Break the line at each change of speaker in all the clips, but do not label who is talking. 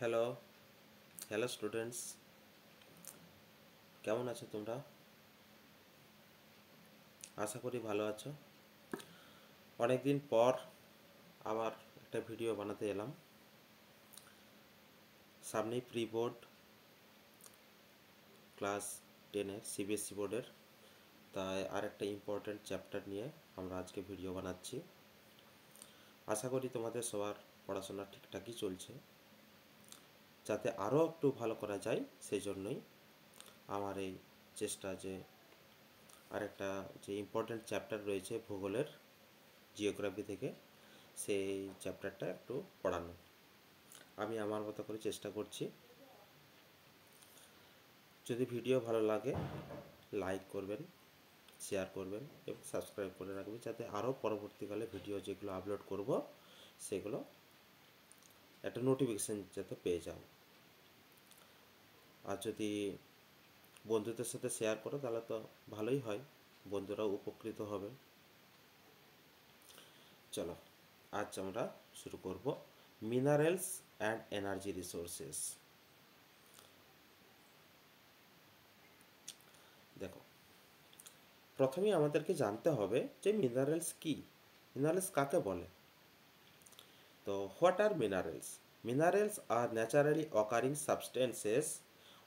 Hello hello students, কেমন আছো তোমরা? আশা করি ভালো আছো। অনেক দিন পর আবার একটা ভিডিও বানাতে এলাম। সামনেই প্রি বোর্ড, ক্লাস 10-এর সিবিএসসি বোর্ডের, তাই আর একটা ইম্পর্ট্যান্ট চ্যাপ্টার নিয়ে আমরা আজকে ভিডিও বানাচ্ছি। আশা করি তোমাদের সবার পড়াশোনা ঠিকঠাকই চলছে। যাতে আরও একটু ভালো করা যায় সেই জন্যই আমার এই চেষ্টা যে আরেকটা যে ইম্পর্ট্যান্ট চ্যাপ্টার রয়েছে ভূগোলের, জিওগ্রাফি থেকে, সেই চ্যাপ্টারটা একটু পড়ানো। আমি আমার মতো করে চেষ্টা করছি। যদি ভিডিও ভালো লাগে লাইক করবেন, শেয়ার করবেন এবং সাবস্ক্রাইব করে রাখবেন, যাতে আরও পরবর্তীকালে ভিডিও যেগুলো আপলোড করব সেগুলো একটা নোটিফিকেশান যাতে পেয়ে যাও। আর যদি বন্ধুদের সাথে শেয়ার করো তাহলে তো ভালোই হয়, বন্ধুরাও উপকৃত হবে। চলো আজ আমরা শুরু করব মিনারেলস অ্যান্ড এনার্জি রিসোর্সেস। দেখো, প্রথমেই আমাদেরকে জানতে হবে যে মিনারেলস কি, মিনারেলস কাকে বলে। তো what are minerals? Minerals are naturally occurring substances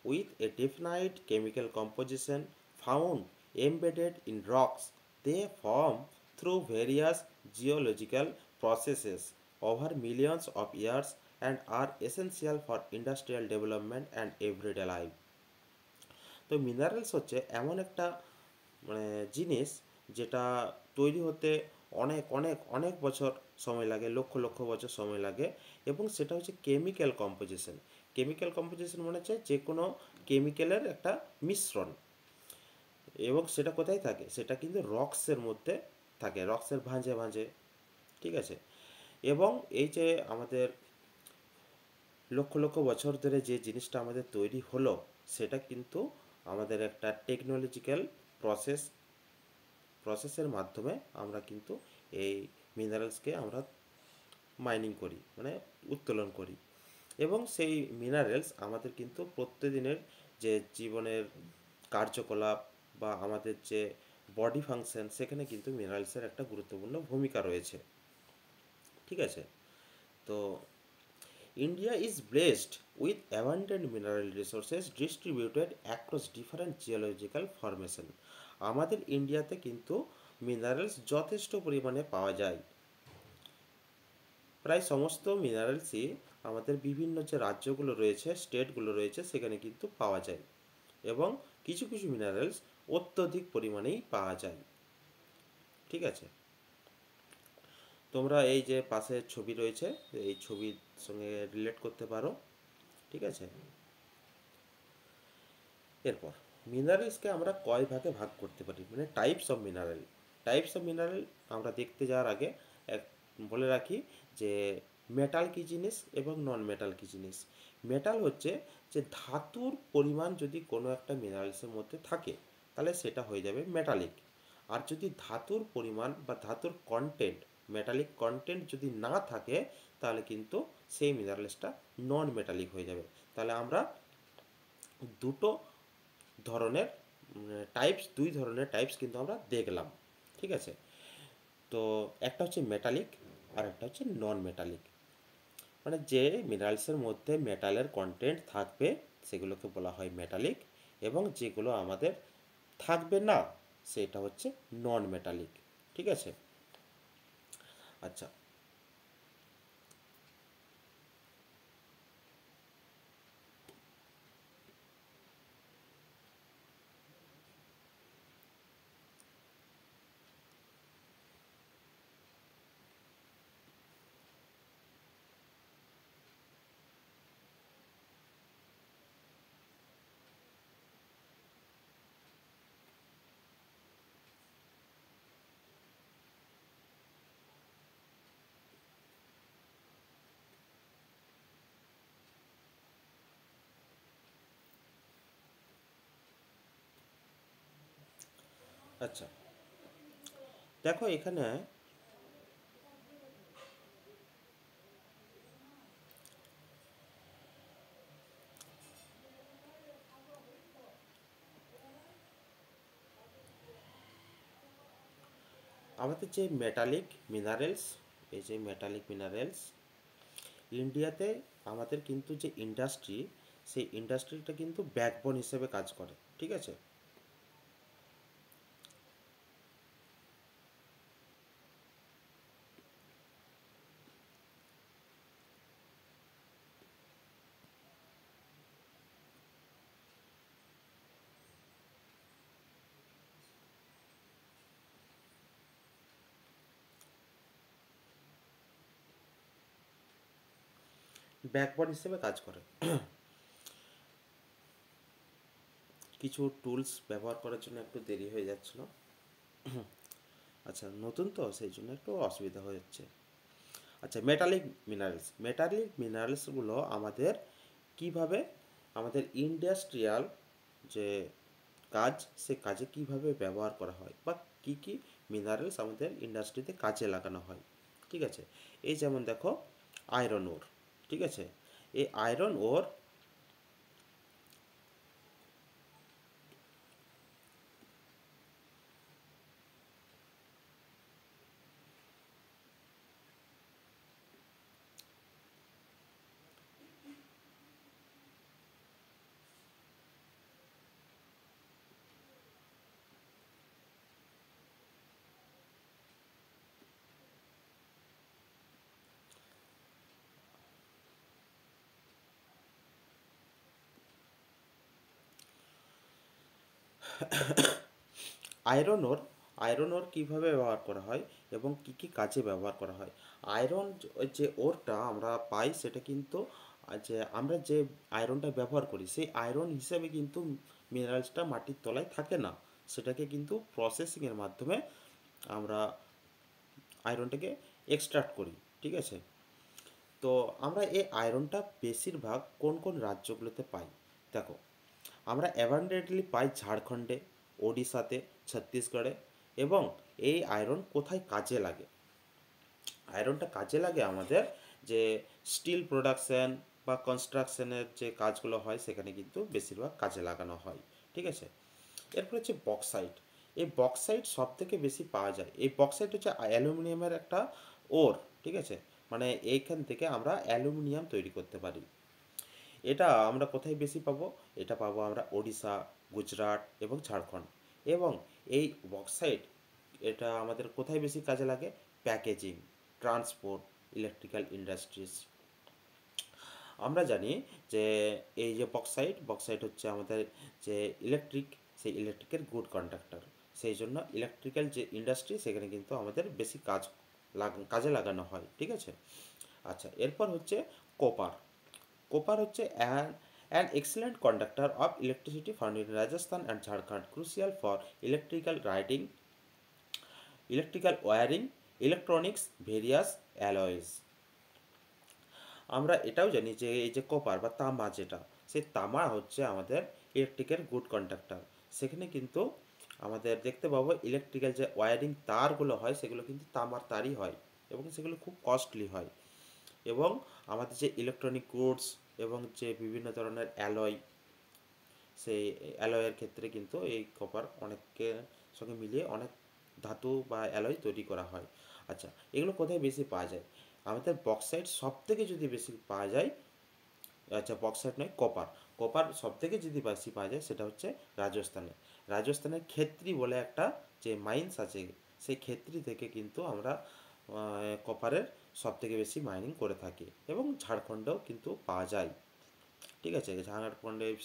with a definite chemical composition found embedded in rocks. They form through various geological processes over millions of years and are essential for industrial development and everyday life. তো minerals হচ্ছে এমন একটা মানে জিনিস যেটা তৈরি হতে অনেক অনেক অনেক বছর সময় লাগে, লক্ষ লক্ষ বছর সময় লাগে, এবং সেটা হচ্ছে কেমিক্যাল কম্পোজিশন। কেমিক্যাল কম্পোজিশন মানে হচ্ছে যে কোনো কেমিক্যালের একটা মিশ্রণ, এবং সেটা কোথায় থাকে? সেটা কিন্তু রক্সের মধ্যে থাকে, রক্সের ভাঁজে ভাঁজে। ঠিক আছে, এবং এই যে আমাদের লক্ষ লক্ষ বছর ধরে যে জিনিসটা আমাদের তৈরি হলো, সেটা কিন্তু আমাদের একটা টেকনোলজিক্যাল প্রসেসের মাধ্যমে আমরা কিন্তু এই মিনারেলসকে আমরা মাইনিং করি, মানে উত্তোলন করি। এবং সেই মিনারেলস আমাদের কিন্তু প্রত্যেকদিনের যে জীবনের কার্যকলাপ বা আমাদের যে বডি ফাংশন, সেখানে কিন্তু মিনারেলসের একটা গুরুত্বপূর্ণ ভূমিকা রয়েছে। ঠিক আছে, তো India is blessed with abundant mineral resources distributed across different geological formation. আমাদের ইন্ডিয়াতে কিন্তু মিনারেলস যথেষ্ট পরিমাণে পাওয়া যায়। প্রায় সমস্ত মিনারেলসই আমাদের বিভিন্ন যে রাজ্যগুলো রয়েছে, স্টেটগুলো রয়েছে, সেখানে কিন্তু পাওয়া যায়, এবং কিছু কিছু মিনারেলস অত্যধিক পরিমাণেই পাওয়া যায়। ঠিক আছে, তোমরা এই যে পাশে ছবি রয়েছে, এই ছবির সঙ্গে রিলেট করতে পারো। ঠিক আছে, এরপর মিনারেলসকে আমরা কয় ভাগে ভাগ করতে পারি, মানে types of mineral. Types of mineral আমরা দেখতে যাওয়ার আগে এক বলে রাখি যে মেটাল কী জিনিস এবং নন মেটাল কী জিনিস। মেটাল হচ্ছে যে ধাতুর পরিমাণ যদি কোনো একটা মিনারেলসের মধ্যে থাকে তাহলে সেটা হয়ে যাবে মেটালিক। আর যদি ধাতুর পরিমাণ বা ধাতুর কন্টেন্ট, মেটালিক কন্টেন্ট যদি না থাকে, তাহলে কিন্তু সেই মিনারেলসটা নন মেটালিক হয়ে যাবে। তাহলে আমরা দুটো ধরনের দুই ধরনের টাইপস কিন্তু আমরা দেখলাম। ঠিক আছে, তো একটা হচ্ছে মেটালিক আর একটা হচ্ছে নন মেটালিক। মানে যে মিনারেলসের মধ্যে মেটালের কন্টেন্ট থাকবে সেগুলোকে বলা হয় মেটালিক, এবং যেগুলো আমাদের থাকবে না সেটা হচ্ছে নন মেটালিক। ঠিক আছে, আচ্ছা, আচ্ছা, দেখো এখানে আমাদের যে মেটালিক মিনারেলস, এই যে মেটালিক মিনারেলস ইন্ডিয়াতে আমাদের কিন্তু যে ইন্ডাস্ট্রি, সেই ইন্ডাস্ট্রিটা কিন্তু ব্যাকবোন হিসেবে কাজ করে, ঠিক আছে। ব্যাকবোন হিসেবে কাজ করে। কিছু টুলস ব্যবহার করার জন্য একটু দেরি হয়ে যাচ্ছিল। আচ্ছা, নতুন তো সেই জন্য একটু অসুবিধা হয়ে যাচ্ছে। আচ্ছা, মেটালিক মিনারেলসগুলো আমাদের কিভাবে, আমাদের ইন্ডাস্ট্রিয়াল যে কাজ, সে কাজে কিভাবে ব্যবহার করা হয়, বা কি কি মিনারেলস আমাদের ইন্ডাস্ট্রিতে কাজে লাগানো হয়, ঠিক আছে। এই যেমন দেখো, আয়রন ওর, ঠিক আছে। এই আয়রন ওর আয়রন ওর আয়রন ওর কীভাবে ব্যবহার করা হয় এবং কি কি কাজে ব্যবহার করা হয়। আয়রন যে ওরটা আমরা পাই, সেটা কিন্তু যে আমরা যে আয়রনটা ব্যবহার করি, সেই আয়রন হিসেবে কিন্তু মিনারেলসটা মাটির তলায় থাকে না। সেটাকে কিন্তু প্রসেসিংয়ের মাধ্যমে আমরা আয়রনটাকে এক্সট্রাক্ট করি, ঠিক আছে। তো আমরা এই আয়রনটা বেশিরভাগ কোন কোন রাজ্যগুলোতে পাই, দেখো। আমরা অ্যাবান্ডেন্টলি পাই ঝাড়খণ্ডে, ওডিশাতে, ছত্তিশগড়ে। এবং এই আয়রন কোথায় কাজে লাগে? আয়রনটা কাজে লাগে আমাদের যে স্টিল প্রোডাকশন বা কনস্ট্রাকশনের যে কাজগুলো হয়, সেখানে কিন্তু বেশিরভাগ কাজে লাগানো হয়, ঠিক আছে। এরপর হচ্ছে বক্সাইট। এই বক্সাইট সব থেকে বেশি পাওয়া যায়। এই বক্সাইট হচ্ছে অ্যালুমিনিয়ামের একটা ওর, ঠিক আছে। মানে এইখান থেকে আমরা অ্যালুমিনিয়াম তৈরি করতে পারি। এটা আমরা কোথায় বেশি পাবো? এটা পাবো আমরা ওড়িশা, গুজরাট এবং ঝাড়খণ্ড। এবং এই বক্সাইট, এটা আমাদের কোথায় বেশি কাজে লাগে? Packaging, transport, electrical industries. আমরা জানি যে এই যে বক্সাইট হচ্ছে আমাদের যে ইলেকট্রিক, সেই ইলেকট্রিকের গুড কন্ডাক্টর। সেই জন্য ইলেকট্রিক্যাল যে ইন্ডাস্ট্রি, সেখানে কিন্তু আমাদের বেশি কাজে লাগানো হয়, ঠিক আছে। আচ্ছা, এরপর হচ্ছে কোপার। Copper হচ্ছে an excellent conductor of electricity found in Rajasthan and Jharkhand, crucial for electrical wiring, electronics, various alloys. আমরা এটাও জানি যে এই যে কপার বা তামা, যেটা সেই তামা হচ্ছে আমাদের ইলেকট্রিকের গুড কন্ডাক্টর। সেখানে কিন্তু আমাদের দেখতে পাবো ইলেকট্রিক্যাল যে ওয়্যারিং তারগুলো হয়, সেগুলো কিন্তু তামার তারই হয় এবং সেগুলো খুব কস্টলি হয়। এবং আমাদের যে ইলেকট্রনিক গুডস এবং যে বিভিন্ন ধরনের অ্যালয়, সেই অ্যালয়ের ক্ষেত্রে কিন্তু এই কপার অনেকের সঙ্গে মিলিয়ে অনেক ধাতু বা অ্যালয় তৈরি করা হয়। আচ্ছা, এগুলো কোথায় বেশি পাওয়া যায়? আমাদের বক্সাইট সব থেকে যদি বেশি পাওয়া যায়, আচ্ছা বক্সাইট নয়, কপার। কপার সব থেকে যদি বেশি পাওয়া যায়, সেটা হচ্ছে রাজস্থানে। রাজস্থানের খেত্রি বলে একটা যে মাইন্স আছে, সেই খেত্রি থেকে কিন্তু আমরা কপারের সব থেকে বেশি মাইনিং করে থাকি। এবং ঝাড়খণ্ডেও কিন্তু পাওয়া যায়, ঠিক আছে। ঝাড়খণ্ডের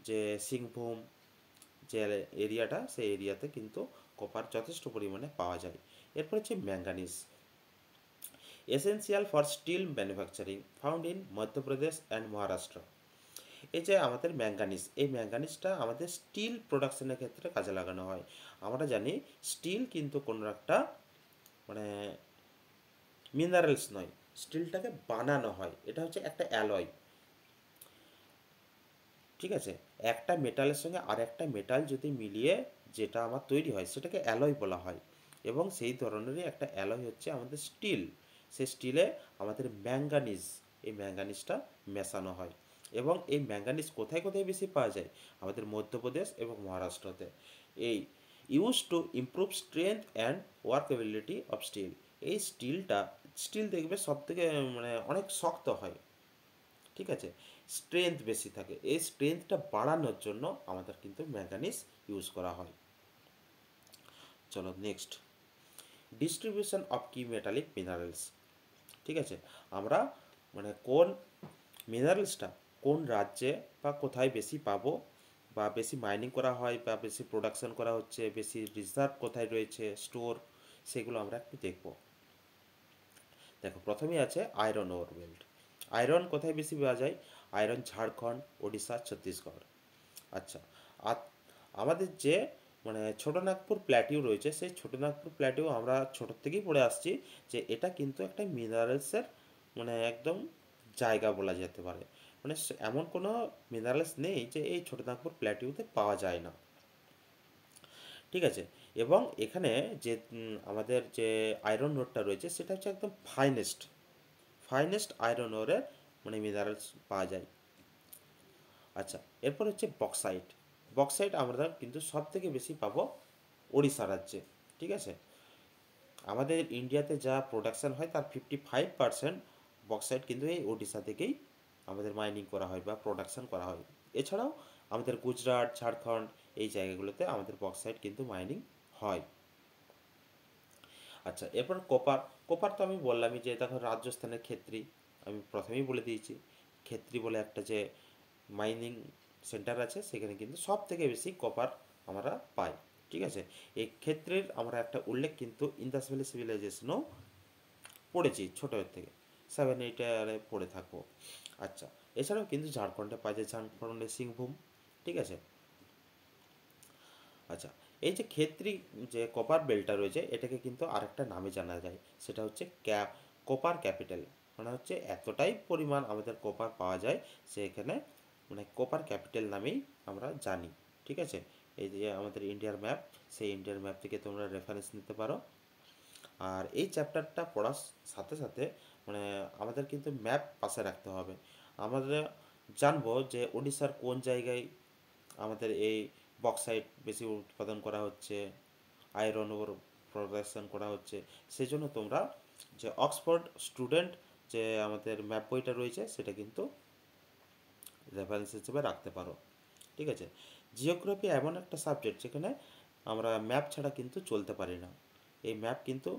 যে সিংভূম যে এরিয়াটা, সেই এরিয়াতে কিন্তু কপার যথেষ্ট পরিমাণে পাওয়া যায়। এরপর হচ্ছে manganese, essential for steel manufacturing, found in Madhya Pradesh and Maharashtra. এই যে আমাদের ম্যাঙ্গানিজ, এই ম্যাঙ্গানিজটা আমাদের স্টিল প্রোডাকশনের ক্ষেত্রে কাজে লাগানো হয়। আমরা জানি স্টিল কিন্তু কোনো একটা মানে মিনারেলস নয়, স্টিলটাকে বানানো হয়, এটা হচ্ছে একটা অ্যালয়, ঠিক আছে। একটা মেটালের সঙ্গে আর একটা মেটাল যদি মিলিয়ে যেটা আমার তৈরি হয়, সেটাকে অ্যালয় বলা হয়। এবং সেই ধরনেরই একটা অ্যালয় হচ্ছে আমাদের স্টিল। সেই স্টিলে আমাদের ম্যাঙ্গানিজ, এই ম্যাঙ্গানিজটা মেশানো হয়। এবং এই ম্যাঙ্গানিজ কোথায় কোথায় বেশি পাওয়া যায়? আমাদের মধ্যপ্রদেশ এবং মহারাষ্ট্রতে। এই use to improve strength and workability of steel. এই স্টিল দেখবে সব থেকে মানে অনেক শক্ত হয়, ঠিক আছে, স্ট্রেংথ বেশি থাকে। এই স্ট্রেংথটা বাড়ানোর জন্য আমাদের কিন্তু ম্যাঙ্গানিজ ইউজ করা হয়। চলো নেক্সট, ডিস্ট্রিবিউশন অফ কি মেটালিক মিনারেলস। ঠিক আছে, আমরা মানে কোন মিনারেলসটা কোন রাজ্যে বা কোথায় বেশি পাবো, বা বেশি মাইনিং করা হয়, বা বেশি প্রোডাকশন করা হচ্ছে, বেশি রিজার্ভ কোথায় রয়েছে স্টোর, সেগুলো আমরা একটু দেখব। দেখো, প্রথমেই আছে আয়রন ওর বেল্ট। আয়রন কোথায় বেশি পাওয়া যায়? আয়রন ঝাড়খণ্ড, ওডিশা, ছত্তিশগড়। আচ্ছা, আর আমাদের যে মানে ছোটনাগপুর প্ল্যাটিউ রয়েছে, সেই ছোটনাগপুর প্ল্যাটিউ আমরা ছোটোর থেকেই পড়ে আসছি যে এটা কিন্তু একটা মিনারেলসের মানে একদম জায়গা বলা যেতে পারে। মানে এমন কোনো মিনারেলস নেই যে এই ছোটনাগপুর প্ল্যাটিউতে পাওয়া যায় না, ঠিক আছে। এবং এখানে যে আমাদের যে আয়রন রোডটা রয়েছে সেটা হচ্ছে একদম ফাইনেস্ট আয়রন ওরের মানে মিনারেলস পাওয়া যায়। আচ্ছা, এরপর হচ্ছে বক্সাইট। বক্সাইট আমরা কিন্তু সব থেকে বেশি পাবো ওড়িশা রাজ্যে, ঠিক আছে। আমাদের ইন্ডিয়াতে যা প্রোডাকশান হয় তার 55% বক্সাইট কিন্তু এই ওড়িশা থেকেই আমাদের মাইনিং করা হয় বা প্রোডাকশান করা হয়। এছাড়াও আমাদের গুজরাট, ঝাড়খণ্ড এই জায়গাগুলোতে আমাদের বক্সাইট কিন্তু মাইনিং হয়। আচ্ছা, এরপর কপার। কপার তো আমি বললামই যে দেখো রাজস্থানের ক্ষেত্রী, আমি প্রথমেই বলে দিয়েছি ক্ষেত্রী বলে একটা যে মাইনিং সেন্টার আছে, সেখানে কিন্তু সব থেকে বেশি কপার আমরা পাই, ঠিক আছে। এই ক্ষেত্রের আমরা একটা উল্লেখ কিন্তু ইন্দাস ভ্যালি সিভিলাইজেশনও পড়েছি ছোটোর থেকে, 7-8 পড়ে থাকবো। আচ্ছা, এছাড়াও কিন্তু ঝাড়খণ্ডে পাই যায়, ঝাড়খণ্ডের সিংভূম, ঠিক আছে। আচ্ছা, এই যে ক্ষেত্রী যে কপার বেল্টটা রয়েছে এটাকে কিন্তু আরেকটা নামে জানা যায়, সেটা হচ্ছে কপার ক্যাপিটাল। মানে হচ্ছে এতটাই পরিমাণ আমাদের কপার পাওয়া যায় সেখানে মানে কপার ক্যাপিটাল নামেই আমরা জানি, ঠিক আছে। এই যে আমাদের ইন্ডিয়ার ম্যাপ, সেই ইন্ডিয়ার ম্যাপ থেকে তোমরা রেফারেন্স নিতে পারো। আর এই চ্যাপ্টারটা পড়ার সাথে সাথে মানে আমাদের কিন্তু ম্যাপ পাশে রাখতে হবে। আমাদের জানবো যে উড়িষ্যার কোন জায়গায় আমাদের এই বক্সাইট বেশি উৎপাদন করা হচ্ছে, আয়রন ওর প্রোডাকশন করা হচ্ছে। সেই জন্য তোমরা যে অক্সফোর্ড স্টুডেন্ট যে আমাদের ম্যাপ বইটা রয়েছে সেটা কিন্তু রেফারেন্স হিসেবে রাখতে পারো, ঠিক আছে। জিওগ্রাফি এমন একটা সাবজেক্ট যেখানে আমরা ম্যাপ ছাড়া কিন্তু চলতে পারি না। এই ম্যাপ কিন্তু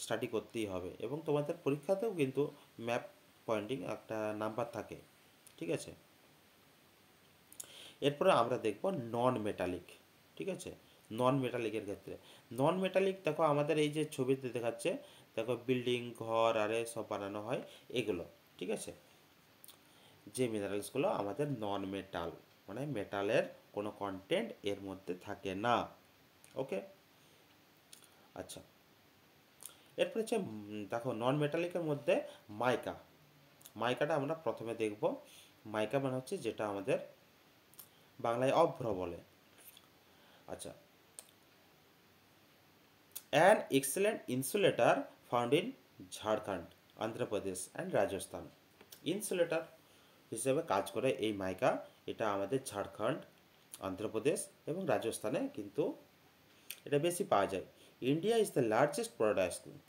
স্টাডি করতেই হবে, এবং তোমাদের পরীক্ষাতেও কিন্তু ম্যাপ পয়েন্টিং একটা নাম্বার থাকে, ঠিক আছে। এরপরে আমরা দেখব নন মেটালিক, ঠিক আছে। নন মেটালিকের ক্ষেত্রে নন মেটালিক দেখো আমাদের এই যে ছবিতে দেখাচ্ছে, দেখো বিল্ডিং, ঘর আরে সব বানানো হয় এগুলো, ঠিক আছে। যে মিনারেলসগুলো আমাদের নন মেটাল, মানে মেটালের কোনো কন্টেন্ট এর মধ্যে থাকে না, ওকে। আচ্ছা, এরপর হচ্ছে দেখো নন মেটালিকের মধ্যে মাইকা। মাইকাটা আমরা প্রথমে দেখব। মাইকা মানে হচ্ছে যেটা আমাদের বাংলায় অভ্র বলে। আচ্ছা, an excellent insulator found in Jharkhand, Andhra Pradesh and Rajasthan. Insulator হিসেবে কাজ করে এই মাইকা। এটা আমাদের ঝাড়খণ্ড, অন্ধ্রপ্রদেশ এবং রাজস্থানে কিন্তু এটা বেশি পাওয়া যায়। India is the largest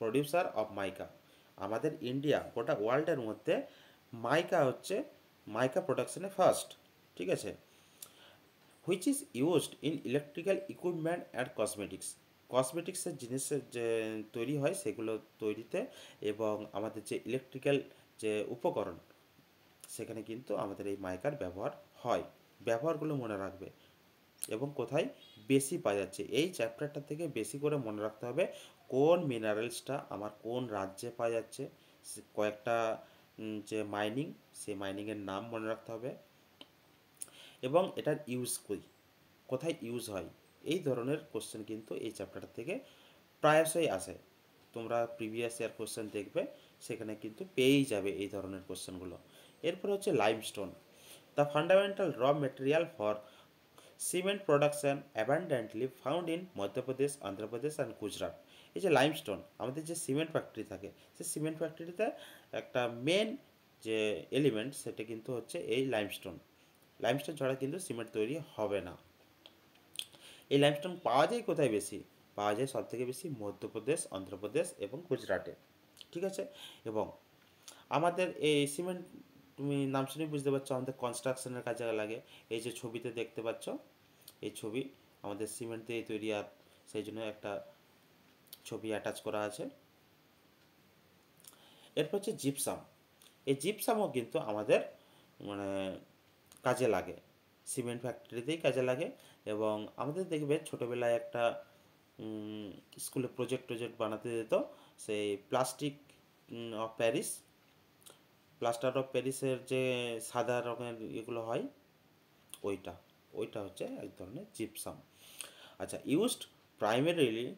producer of mica. আমাদের ইন্ডিয়া গোটা ওয়ার্ল্ডের মধ্যে মাইকা হচ্ছে মাইকা প্রোডাকশনে ফার্স্ট, ঠিক আছে। Which is used in electrical equipment and cosmetics. কসমেটিক্সের জিনিসের যে তৈরি হয় সেগুলো তৈরিতে, এবং আমাদের যে ইলেকট্রিক্যাল যে উপকরণ সেখানে কিন্তু আমাদের এই মাইকার ব্যবহার হয়। ব্যবহারগুলো মনে রাখবে এবং কোথায় বেশি পাওয়া যাচ্ছে এই চ্যাপ্টারটা থেকে বেশি করে মনে রাখতে হবে কোন মিনারেলসটা আমার কোন রাজ্যে পাওয়া যাচ্ছে, কয়েকটা যে মাইনিং, সেই মাইনিংয়ের নাম মনে রাখতে হবে, এবং এটার ইউজ কই, কোথায় ইউজ হয়। এই ধরনের কোশ্চেন কিন্তু এই চ্যাপ্টারটা থেকে প্রায়শই আসে। তোমরা প্রিভিয়াস ইয়ার কোশ্চেন দেখবে, সেখানে কিন্তু পেয়েই যাবে এই ধরনের কোশ্চেনগুলো। এরপর হচ্ছে limestone, the fundamental raw material for cement production abundantly found in Madhya Pradesh, Andhra Pradesh and Gujarat. এই যে লাইমস্টোন, আমাদের যে সিমেন্ট ফ্যাক্টরি থাকে, সেই সিমেন্ট ফ্যাক্টরিতে একটা মেন যে এলিমেন্ট সেটা কিন্তু হচ্ছে এই লাইমস্টোন। লাইমস্টোন ছাড়া কিন্তু সিমেন্ট তৈরি হবে না। এই লাইমস্টোন পাওয়া যায় কোথায় বেশি? পাওয়া যায় সবথেকে বেশি মধ্যপ্রদেশ, অন্ধ্রপ্রদেশ এবং গুজরাটে। ঠিক আছে? এবং আমাদের এই সিমেন্ট, তুমি নাম শুনে বুঝতে পারছো আমাদের কনস্ট্রাকশনের কাজে লাগে। এই যে ছবিতে দেখতে পাচ্ছ, এই ছবি আমাদের সিমেন্ট দিয়ে তৈরি, আর সেই জন্য একটা ছবি অ্যাটাচ করা আছে। এরপর হচ্ছে জিপসাম। এই জিপসামও কিন্তু আমাদের মানে কাজে লাগে, সিমেন্ট ফ্যাক্টরিতেই কাজে লাগে। এবং আমাদের দেখবে ছোটোবেলায় একটা স্কুলে প্রজেক্ট বানাতে দিত, সেই plastic of Paris, plaster of প্যারিসের যে সাদা রঙের এগুলো হয়, ওইটা ওইটা হচ্ছে এক ধরনের জিপসাম। আচ্ছা, used primarily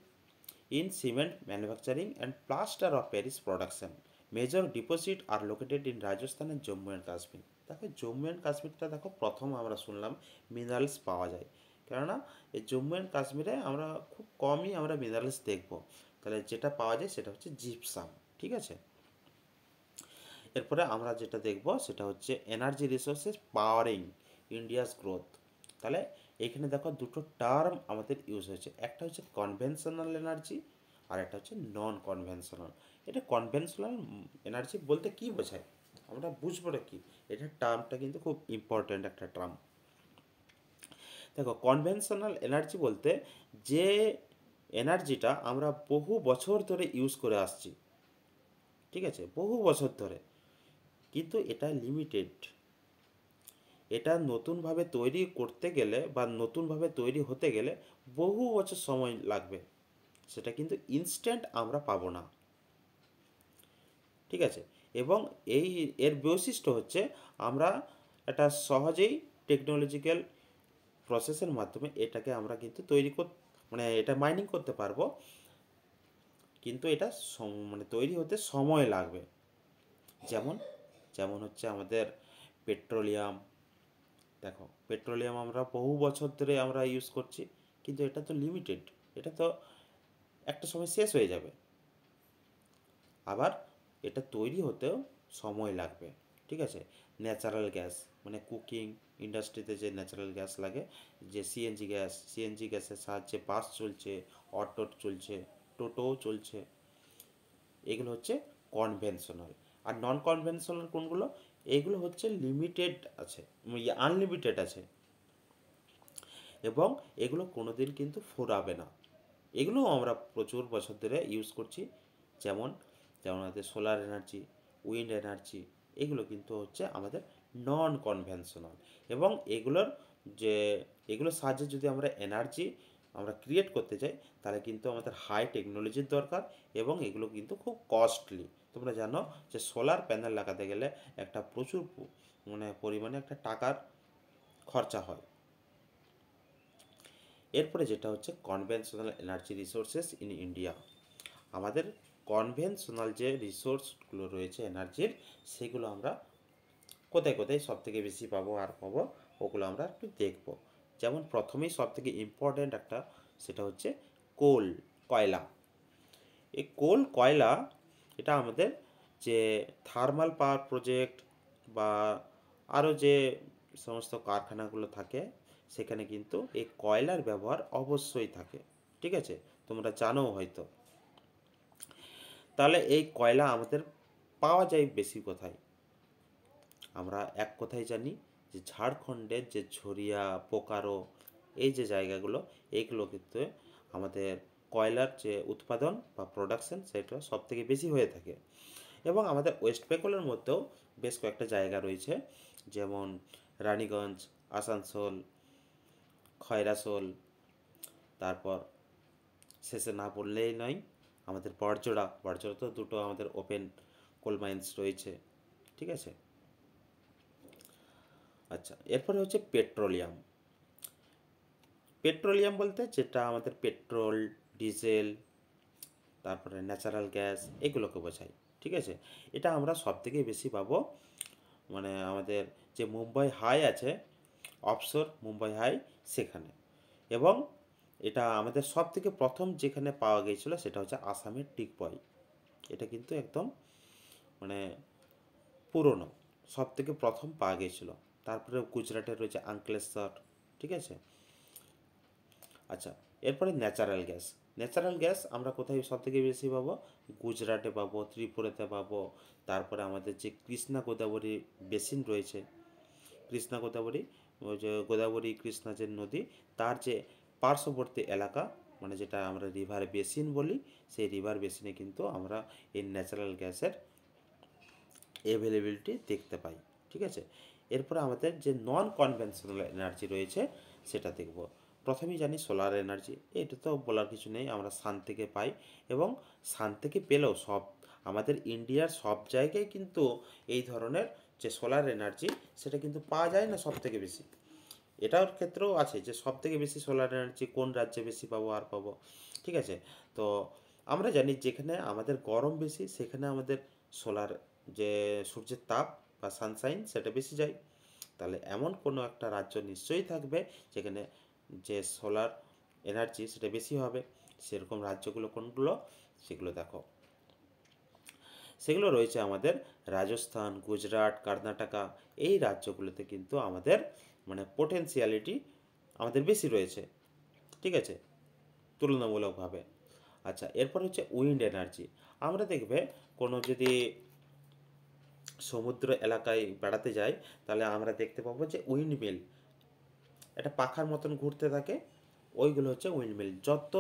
in cement manufacturing and plaster of Paris production. Major deposit are located in Rajasthan and Jammu and Kashmir. দেখো জম্মু অ্যান্ড কাশ্মীরটা দেখো প্রথম আমরা শুনলাম মিনারেলস পাওয়া যায়, কেননা এই জম্মু অ্যান্ড কাশ্মীরে আমরা খুব কমই আমরা মিনারেলস দেখব। তাহলে যেটা পাওয়া যায় সেটা হচ্ছে জিপসাম। ঠিক আছে, এরপরে আমরা যেটা দেখব সেটা হচ্ছে energy resources powering India's growth. তাহলে এখানে দেখো দুটো টার্ম আমাদের ইউজ হয়েছে, একটা হচ্ছে কনভেনশনাল এনার্জি আর একটা হচ্ছে নন কনভেনশনাল। এটা কনভেনশনাল এনার্জি বলতে কি বোঝায় আমরা বুঝবো না কি, এটা টার্মটা কিন্তু খুব ইম্পর্ট্যান্ট একটা টার্ম। দেখো কনভেনশনাল এনার্জি বলতে যে এনার্জিটা আমরা বহু বছর ধরে ইউজ করে আসছি, ঠিক আছে, বহু বছর ধরে, কিন্তু এটা লিমিটেড। এটা নতুনভাবে তৈরি করতে গেলে বা নতুনভাবে তৈরি হতে গেলে বহু বছর সময় লাগবে, সেটা কিন্তু ইনস্ট্যান্ট আমরা পাবো না। ঠিক আছে, এবং এর বৈশিষ্ট্য হচ্ছে আমরা এটা সহজেই টেকনোলজিক্যাল প্রসেসের মাধ্যমে এটাকে আমরা কিন্তু মানে এটা মাইনিং করতে পারবো, কিন্তু এটা মানে তৈরি হতে সময় লাগবে। যেমন যেমন হচ্ছে আমাদের পেট্রোলিয়াম। দেখো পেট্রোলিয়াম আমরা বহু বছর ধরে আমরা ইউজ করছি, কিন্তু এটা তো লিমিটেড, এটা তো একটা সময় শেষ হয়ে যাবে। আবার এটা তৈরি হতেও সময় লাগবে। ঠিক আছে, ন্যাচারাল গ্যাস মানে কুকিং ইন্ডাস্ট্রিতে যে ন্যাচারাল গ্যাস লাগে, যে সিএনজি গ্যাসের সাহায্যে বাস চলছে, অটো চলছে, টোটোও চলছে, এগুলো হচ্ছে কনভেনশনাল। আর নন কনভেনশনাল কোনগুলো? এগুলো হচ্ছে লিমিটেড আছে, আনলিমিটেড আছে, এবং এগুলো কোনো দিন কিন্তু ফুরাবে না। এগুলোও আমরা প্রচুর বছর ধরে ইউজ করছি। যেমন যেমন আমাদের সোলার এনার্জি, উইন্ড এনার্জি, এগুলো কিন্তু হচ্ছে আমাদের নন কনভেনশনাল। এবং যে এগুলোর সাহায্যে যদি আমরা এনার্জি আমরা ক্রিয়েট করতে চাই, তাহলে কিন্তু আমাদের হাই টেকনোলজির দরকার, এবং এগুলো কিন্তু খুব কস্টলি। তোমরা জানো যে সোলার প্যানেল লাগাতে গেলে একটা প্রচুর মানে পরিমাণে একটা টাকার খরচা হয়। এরপরে যেটা হচ্ছে conventional energy resources in India. আমাদের কনভেনশনাল যে রিসোর্সগুলো রয়েছে এনার্জির, সেগুলো আমরা কোথায় কোথায় সবথেকে বেশি পাবো আর পাবো, ওগুলো আমরা একটু দেখব। যেমন প্রথমেই সবথেকে ইম্পর্ট্যান্ট একটা, সেটা হচ্ছে কয়লা। এই কয়লা এটা আমাদের যে থার্মাল পাওয়ার প্রজেক্ট বা আরও যে সমস্ত কারখানাগুলো থাকে, সেখানে কিন্তু এই কয়লার ব্যবহার অবশ্যই থাকে। ঠিক আছে, তোমরা জানো হয়তো। তাহলে এই কয়লা আমাদের পাওয়া যায় বেশি কোথায়? আমরা এক কথায় জানি যে ঝাড়খণ্ডের যে ঝরিয়া, বোকারো, এই যে জায়গাগুলো, এইগুলো কিন্তু আমাদের কয়লার যে উৎপাদন বা প্রোডাকশন সেটা সব থেকে বেশি হয়ে থাকে। এবং আমাদের ওয়েস্ট বেঙ্গলের মধ্যেও বেশ কয়েকটা জায়গা রয়েছে, যেমন রানীগঞ্জ, আসানসোল, খয়রাসোল, তারপর শেষে না বললেই নয় আমাদের বড়জোড়া তো দুটো আমাদের ওপেন কোল মাইন্স রয়েছে। ঠিক আছে, আচ্ছা, এরপরে হচ্ছে পেট্রোলিয়াম। পেট্রোলিয়াম বলতে যেটা আমাদের পেট্রোল, ডিজেল, তারপরে ন্যাচারাল গ্যাস, এগুলোকে বোঝায়। ঠিক আছে, এটা আমরা সবথেকে বেশি পাবো মানে আমাদের যে মুম্বাই হাই আছে, অফশোর মুম্বাই হাই, সেখানে। এবং এটা আমাদের সব থেকে প্রথম যেখানে পাওয়া গিয়েছিল সেটা হচ্ছে আসামের ডিগবয়। এটা কিন্তু একদম মানে পুরনো, সব থেকে প্রথম পাওয়া গিয়েছিল। তারপরে গুজরাটের রয়েছে আঙ্কলেশ্বর। ঠিক আছে, আচ্ছা, এরপরে ন্যাচারাল গ্যাস। ন্যাচারাল গ্যাস আমরা কোথায় সব থেকে বেশি পাবো? গুজরাটে পাবো, ত্রিপুরাতে পাবো, তারপরে আমাদের যে কৃষ্ণা গোদাবরী বেসিন রয়েছে, কৃষ্ণা গোদাবরী, ওই যে গোদাবরী কৃষ্ণা যে নদী, তার যে পার্শ্ববর্তী এলাকা, মানে যেটা আমরা রিভার বেসিন বলি, সেই রিভার বেসিনে কিন্তু আমরা এই ন্যাচারাল গ্যাসের অ্যাভেলেবিলিটি দেখতে পাই। ঠিক আছে, এরপরে আমাদের যে নন কনভেনশনাল এনার্জি রয়েছে সেটা দেখব। প্রথমেই জানি সোলার এনার্জি, এটা তো বলার কিছু নেই, আমরা সান থেকে পাই, এবং সান থেকে পেলেও সব আমাদের ইন্ডিয়ার সব জায়গায় কিন্তু এই ধরনের যে সোলার এনার্জি সেটা কিন্তু পাওয়া যায় না সব থেকে বেশি। এটার ক্ষেত্রেও আছে যে সব থেকে বেশি সোলার এনার্জি কোন রাজ্যে বেশি পাবো আর পাবো। ঠিক আছে, তো আমরা জানি যেখানে আমাদের গরম বেশি সেখানে আমাদের সোলার যে সূর্যের তাপ বা সানশাইন সেটা বেশি যায়। তাহলে এমন কোনো একটা রাজ্য নিশ্চয়ই থাকবে যেখানে যে সোলার এনার্জি সেটা বেশি হবে। সেরকম রাজ্যগুলো কোনগুলো সেগুলো দেখো, সেগুলো রয়েছে আমাদের রাজস্থান, গুজরাট, কর্ণাটকা। এই রাজ্যগুলোতে কিন্তু আমাদের মানে পোটেন্সিয়ালিটি আমাদের বেশি রয়েছে। ঠিক আছে, তুলনামূলকভাবে। আচ্ছা, এরপর হচ্ছে উইন্ড এনার্জি। আমরা দেখবে কোনো যদি সমুদ্র এলাকায় বেড়াতে যাই, তাহলে আমরা দেখতে পাবো যে উইন্ড মিল একটা পাখার মতন ঘুরতে থাকে, ওইগুলো হচ্ছে উইন্ডমিল। যত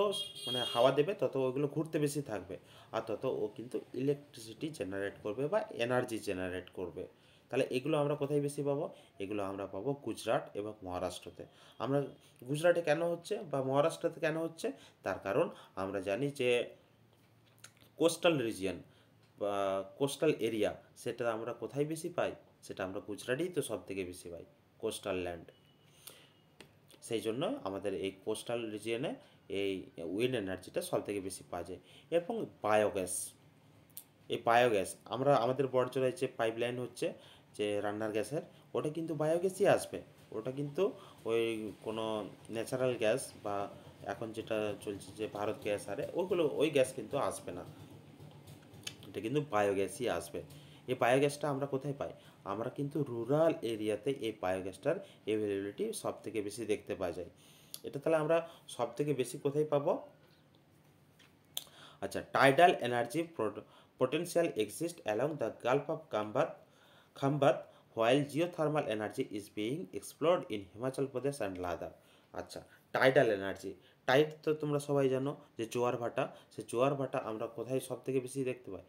মানে হাওয়া দেবে তত ওইগুলো ঘুরতে বেশি থাকবে, আর তত ও কিন্তু ইলেকট্রিসিটি জেনারেট করবে বা এনার্জি জেনারেট করবে। তাহলে এগুলো আমরা কোথায় বেশি পাবো? এগুলো আমরা পাবো গুজরাট এবং মহারাষ্ট্রতে। আমরা গুজরাটে কেন হচ্ছে বা মহারাষ্ট্রতে কেন হচ্ছে? তার কারণ আমরা জানি যে কোস্টাল রিজিয়ন বা কোস্টাল এরিয়া, সেটা আমরা কোথায় বেশি পাই? সেটা আমরা গুজরাটেই তো সব থেকে বেশি পাই, কোস্টাল ল্যান্ড। সেই জন্য আমাদের এই কোস্টাল রিজিয়নে এই উইন্ড এনার্জিটা সব থেকে বেশি পাওয়া যায়। এবং বায়োগ্যাস, এই বায়োগ্যাস আমরা আমাদের বর্জ্যের যে পাইপলাইন হচ্ছে যে রান্নার গ্যাসের, ওটা কিন্তু বায়োগ্যাসই আসবে। ওটা কিন্তু ওই কোনো ন্যাচারাল গ্যাস বা এখন যেটা চলছে যে ভারত গ্যাস আরে ওগুলো ওই গ্যাস কিন্তু আসবে না, এটা কিন্তু বায়োগ্যাসই আসবে। এই বায়োগ্যাসটা আমরা কোথায় পাই? আমরা কিন্তু রুরাল এরিয়াতে এই বায়োগ্যাসটার অ্যাভেলেবিলিটি সব থেকে বেশি দেখতে পাওয়া যায়। এটা তাহলে আমরা সব থেকে বেশি কোথায় পাবো? আচ্ছা, tidal energy potential exists along the Gulf of Khambat while geothermal energy is being explored in Himachal Pradesh and Ladakh. আচ্ছা, টাইডাল এনার্জি, টাইড তো তোমরা সবাই জানো যে জোয়ার ভাটা, সে জোয়ার ভাটা আমরা কোথায় সব থেকে বেশি দেখতে পাই?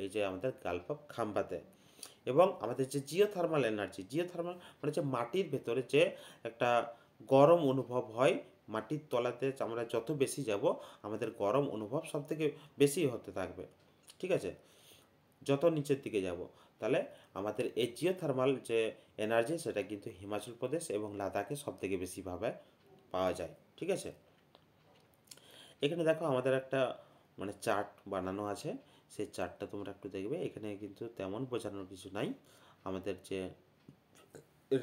এই যে আমাদের গালফ অফ খাম্বাতে। এবং আমাদের যে জিওথার্মাল এনার্জি, জিওথার্মাল মানে যে মাটির ভেতরে যে একটা গরম অনুভব হয়, মাটির তলাতে আমরা যত বেশি যাব আমাদের গরম অনুভব সব থেকে বেশি হতে থাকবে। ঠিক আছে, যত নিচের দিকে যাব, তাহলে আমাদের এই জিওথার্মাল যে এনার্জি সেটা কিন্তু হিমাচল প্রদেশ এবং লাদাখে সব থেকে বেশিভাবে পাওয়া যায়। ঠিক আছে, এখানে দেখো আমাদের একটা মানে চার্ট বানানো আছে, সেই চার্টটা তোমরা একটু দেখবে। এখানে কিন্তু তেমন বোঝানোর কিছু নাই। আমাদের যে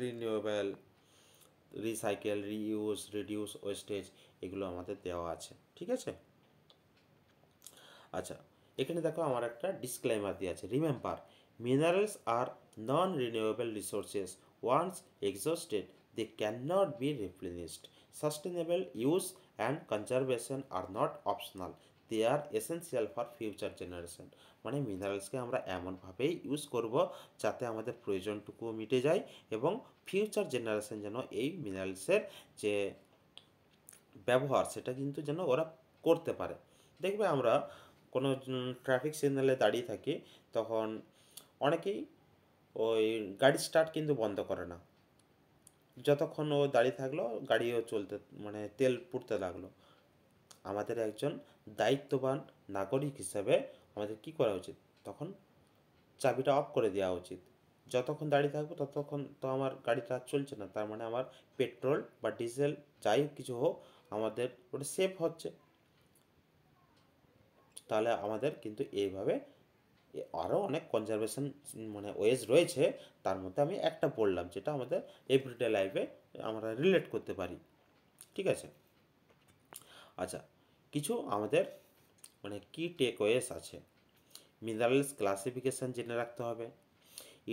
renewable, recycle, reuse, reduce wastage, এগুলো আমাদের দেওয়া আছে। ঠিক আছে, আচ্ছা, এখানে দেখো আমার একটা ডিসক্লেমার দেওয়া আছে। Remember, minerals are non renewable resources, once exhausted they can not be replenished. Sustainable use and conservation are not optional, they are essential for future generation. মানে মিনারেলসকে আমরা এমনভাবেই ইউজ করব যাতে আমাদের প্রয়োজনটুকু মিটে যায় এবং ফিউচার জেনারেশন যেন এই মিনারেলসের যে ব্যবহার সেটা কিন্তু যেন ওরা করতে পারে। দেখবে আমরা কোনো ট্রাফিক সিগন্যালে দাঁড়িয়ে থাকি, তখন অনেকেই ওই গাড়ি স্টার্ট কিন্তু বন্ধ করে না, যতক্ষণ ও দাঁড়িয়ে থাকলো গাড়িও চলতে মানে তেল পুড়তে লাগলো। আমাদের একজন দায়িত্ববান নাগরিক হিসাবে আমাদের কি করা উচিত? তখন চাবিটা অফ করে দেওয়া উচিত। যতক্ষণ দাঁড়িয়ে থাকবো ততক্ষণ তো আমার গাড়িটা চলছে না, তার মানে আমার পেট্রোল বা ডিজেল যাই কিছু হোক আমাদের ওটা সেফ হচ্ছে। তাহলে আমাদের কিন্তু এইভাবে আরও অনেক কনজারভেশন মানে ওয়েজ রয়েছে, তার মধ্যে আমি একটা বললাম যেটা আমাদের এভরিডে লাইফে আমরা রিলেট করতে পারি। ঠিক আছে, আচ্ছা, কিছু আমাদের মানে কি টেকওয়েস আছে। মিনারেলস ক্লাসিফিকেশান জেনে রাখতে হবে,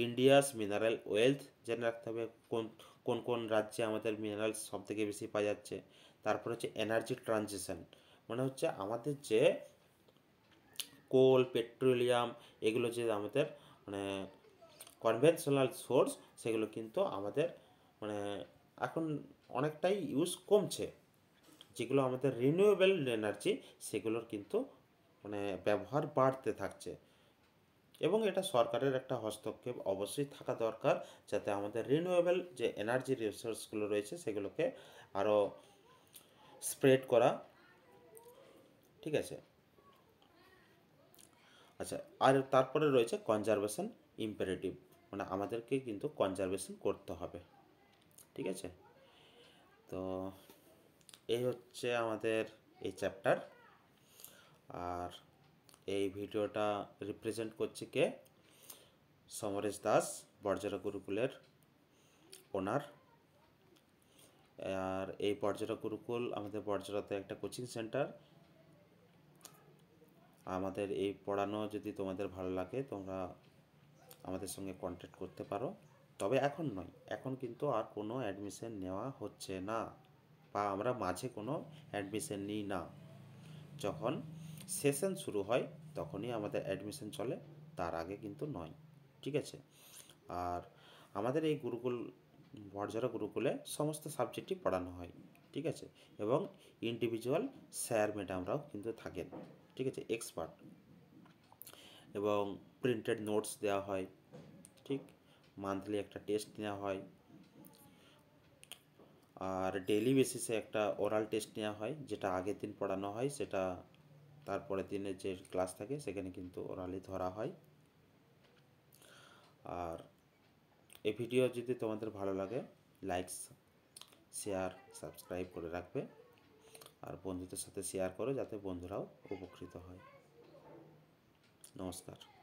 ইন্ডিয়াস মিনারেল ওয়েলথ জেনে রাখতে হবে, কোন কোন কোন রাজ্যে আমাদের মিনারেলস সব থেকে বেশি পাওয়া যাচ্ছে। তারপর হচ্ছে এনার্জি ট্রানজিশন, মানে হচ্ছে আমাদের যে কোল, পেট্রোলিয়াম, এগুলো যে আমাদের মানে কনভেনশনাল সোর্স, সেগুলো কিন্তু আমাদের মানে এখন অনেকটাই ইউজ কমছে। যেগুলো আমাদের রিনিউয়েবল এনার্জি, সেগুলোর কিন্তু মানে ব্যবহার বাড়তে থাকছে। এবং এটা সরকারের একটা হস্তক্ষেপ অবশ্যই থাকা দরকার, যাতে আমাদের রিনিউয়েবল যে এনার্জি রিসোর্সগুলো রয়েছে সেগুলোকে আরও স্প্রেড করা। ঠিক আছে। আচ্ছা, আর তারপরে রয়েছে কনজারভেশন ইম্পারেটিভ, মানে আমাদেরকে কিন্তু কনজারভেশন করতে হবে। ঠিক আছে। তো এই হচ্ছে আমাদের এই চ্যাপ্টার। আর এই ভিডিওটা রিপ্রেজেন্ট করছে কে? সমরেশ দাস, বর্জরা গুরুকুলের ওনার। আর এই বর্জরা গুরুকুল আমাদের বর্জরাতে একটা কোচিং সেন্টার। আমাদের এই পড়ানো যদি তোমাদের ভালো লাগে, তোমরা আমাদের সঙ্গে কন্ট্যাক্ট করতে পারো। তবে এখন নয়, এখন কিন্তু আর কোনো অ্যাডমিশন নেওয়া হচ্ছে না, বা আমরা মাঝে কোনো অ্যাডমিশন নিই না। যখন সেশন শুরু হয় তখনই আমাদের অ্যাডমিশন চলে, তার আগে কিন্তু নয়। ঠিক আছে। আর আমাদের এই গুরুকুল, বর্জরা গুরুকুলে সমস্ত সাবজেক্টই পড়ানো হয়। ঠিক আছে। এবং ইন্ডিভিজুয়াল স্যার ম্যাডামরাও কিন্তু থাকেন। ঠিক আছে, এক্সপার্ট। এবং প্রিন্টেড নোটস দেওয়া হয়। ঠিক, মান্থলি একটা টেস্ট নেওয়া হয়। আর ডেইলি বেসিসে একটা ওরাল টেস্ট নেওয়া হয়, যেটা আগের দিন পড়ানো হয় সেটা তারপরের দিনের যে ক্লাস থাকে সেখানে কিন্তু ওরালি ধরা হয়। আর এই ভিডিও যদি তোমাদের ভালো লাগে, লাইক, শেয়ার, সাবস্ক্রাইব করে রাখবে। আর বন্ধুদের সাথে শেয়ার করো, যাতে বন্ধুরাও উপকৃত হয়। নমস্কার।